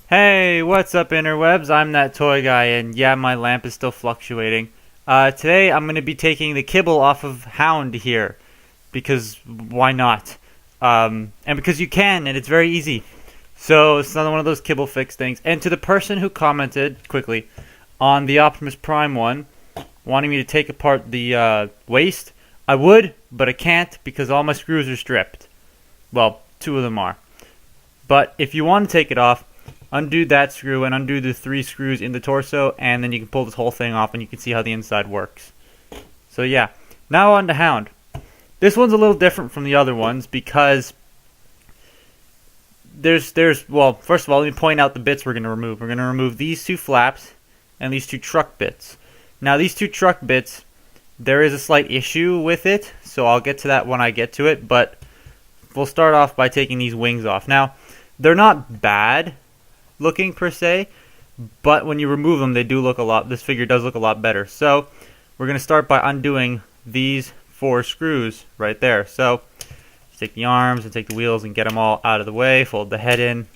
Hey, what's up interwebs? I'm that toy guy, and yeah, my lamp is still fluctuating. Today I'm going to be taking the kibble off of Hound here, because why not? And because you can, and it's very easy. So it's another one of those kibble fix things. And to the person who commented, quickly, on the Optimus Prime one, wanting me to take apart the waist, I would, but I can't because all my screws are stripped. Well, two of them are. But if you want to take it off, undo that screw and undo the 3 screws in the torso, and then you can pull this whole thing off and you can see how the inside works. So yeah, now on to Hound. This one's a little different from the other ones because well, first of all, let me point out the bits we're going to remove. We're going to remove these 2 flaps and these 2 truck bits. Now these 2 truck bits, there is a slight issue with it, so I'll get to that when I get to it, but we'll start off by taking these wings off. Now, they're not bad looking per se, but when you remove them, they do look this figure does look a lot better. So we're going to start by undoing these 4 screws right there. So just take the arms and take the wheels and get them all out of the way, fold the head in.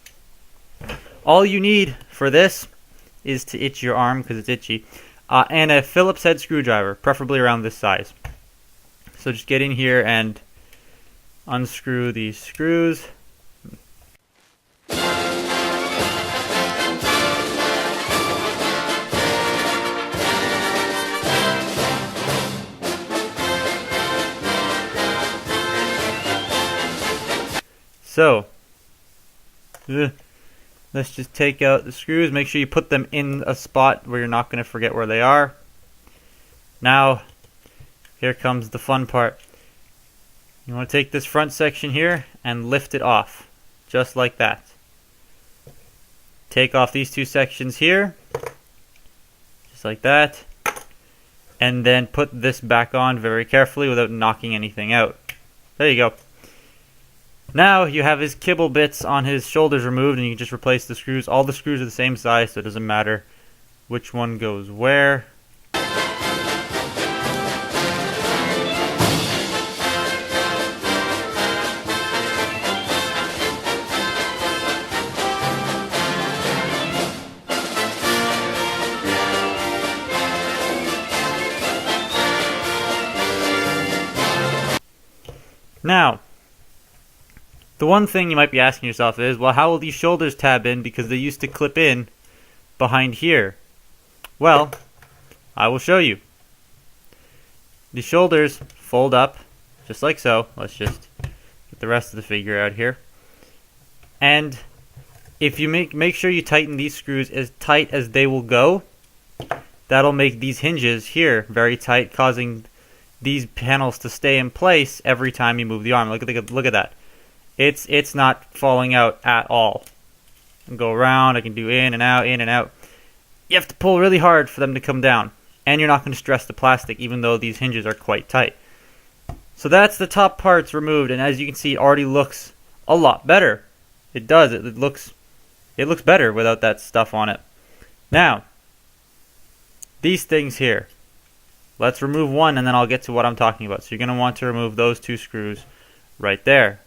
All you need for this is to itch your arm because it's itchy, and a Phillips head screwdriver, preferably around this size. So just get in here and unscrew these screws. So, let's just take out the screws. Make sure you put them in a spot where you're not going to forget where they are. Now, here comes the fun part. You want to take this front section here and lift it off, just like that. Take off these 2 sections here, just like that. And then put this back on very carefully without knocking anything out. There you go. Now you have his kibble bits on his shoulders removed, and you can just replace the screws. All the screws are the same size, so it doesn't matter which one goes where. Now, the one thing you might be asking yourself is, well, how will these shoulders tab in because they used to clip in behind here? Well, I will show you. The shoulders fold up just like so. Let's just get the rest of the figure out here. And if you make sure you tighten these screws as tight as they will go, that'll make these hinges here very tight, causing these panels to stay in place every time you move the arm. Look at that. It's not falling out at all. I can go around, I can do in and out, in and out. You have to pull really hard for them to come down. And you're not going to stress the plastic, even though these hinges are quite tight. So that's the top parts removed, and as you can see, it already looks a lot better. It does. It looks better without that stuff on it. Now, these things here. Let's remove one, and then I'll get to what I'm talking about. So you're going to want to remove those 2 screws right there.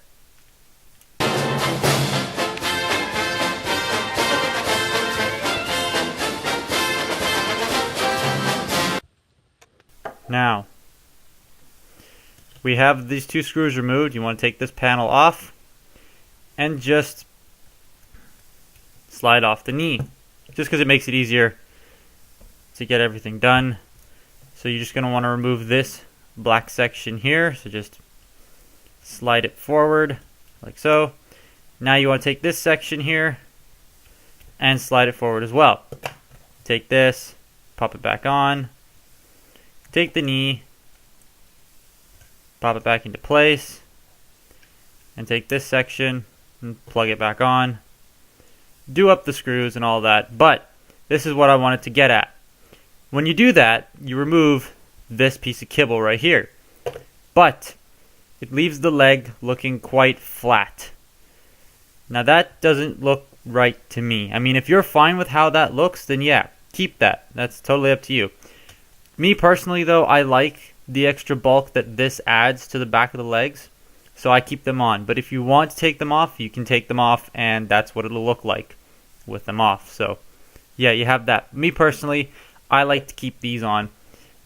Now, we have these 2 screws removed. You want to take this panel off and just slide off the knee, just because it makes it easier to get everything done. So you're just going to want to remove this black section here. So just slide it forward like so. Now you want to take this section here and slide it forward as well. Take this, pop it back on. Take the knee, pop it back into place, and take this section and plug it back on. Do up the screws and all that, but this is what I wanted to get at. When you do that, you remove this piece of kibble right here, but it leaves the leg looking quite flat. Now that doesn't look right to me. I mean, if you're fine with how that looks, then yeah, keep that. That's totally up to you. Me personally, though, I like the extra bulk that this adds to the back of the legs, so I keep them on. But if you want to take them off, you can take them off, and that's what it'll look like. with them off. So yeah, you have that. Me personally, I like to keep these on.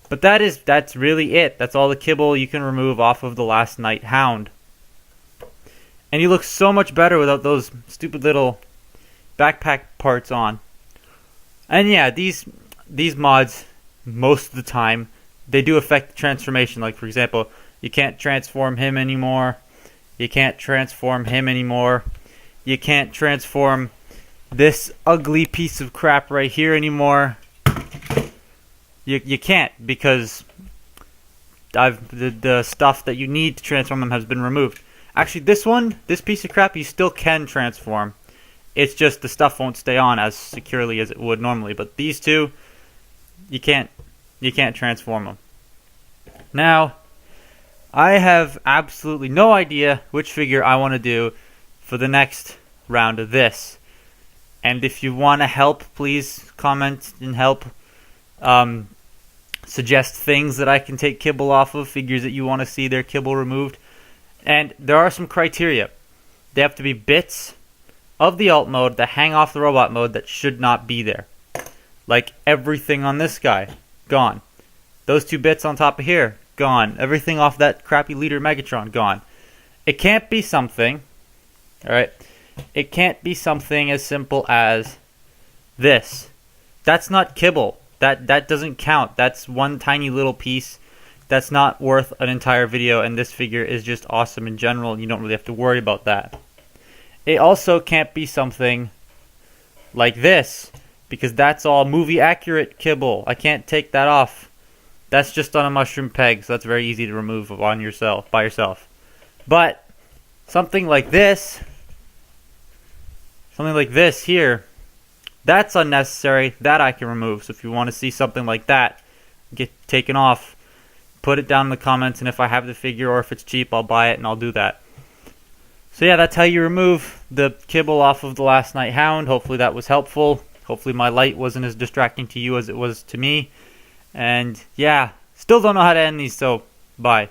But that's really it. That's all the kibble you can remove off of the Last Night Hound. And he looks so much better without those stupid little backpack parts on. And yeah, these mods, most of the time, they do affect the transformation. Like, for example, you can't transform him anymore. You can't transform him anymore. You can't transform this ugly piece of crap right here anymore. You can't, because the stuff that you need to transform them has been removed. Actually, this piece of crap, you still can transform. It's just the stuff won't stay on as securely as it would normally. But these two, you can't transform them. Now, I have absolutely no idea which figure I want to do for the next round of this. And if you want to help, please comment and help. Suggest things that I can take kibble off of, figures that you want to see their kibble removed. And there are some criteria. They have to be bits of the alt mode that hang off the robot mode that should not be there. Like everything on this guy, gone. Those two bits on top of here, gone. Everything off that crappy leader Megatron, gone. It can't be something, alright? It can't be something as simple as this. That's not kibble. That doesn't count. That's one tiny little piece. That's not worth an entire video, and this figure is just awesome in general, and you don't really have to worry about that. It also can't be something like this, because that's all movie accurate kibble. I can't take that off. That's just on a mushroom peg, so that's very easy to remove by yourself. But something like this here, that's unnecessary. That I can remove. So if you want to see something like that get taken off, put it down in the comments, and if I have the figure or if it's cheap, I'll buy it and I'll do that. So yeah, that's how you remove the kibble off of the Last Night Hound. Hopefully that was helpful. Hopefully my light wasn't as distracting to you as it was to me. And yeah, still don't know how to end these, so bye.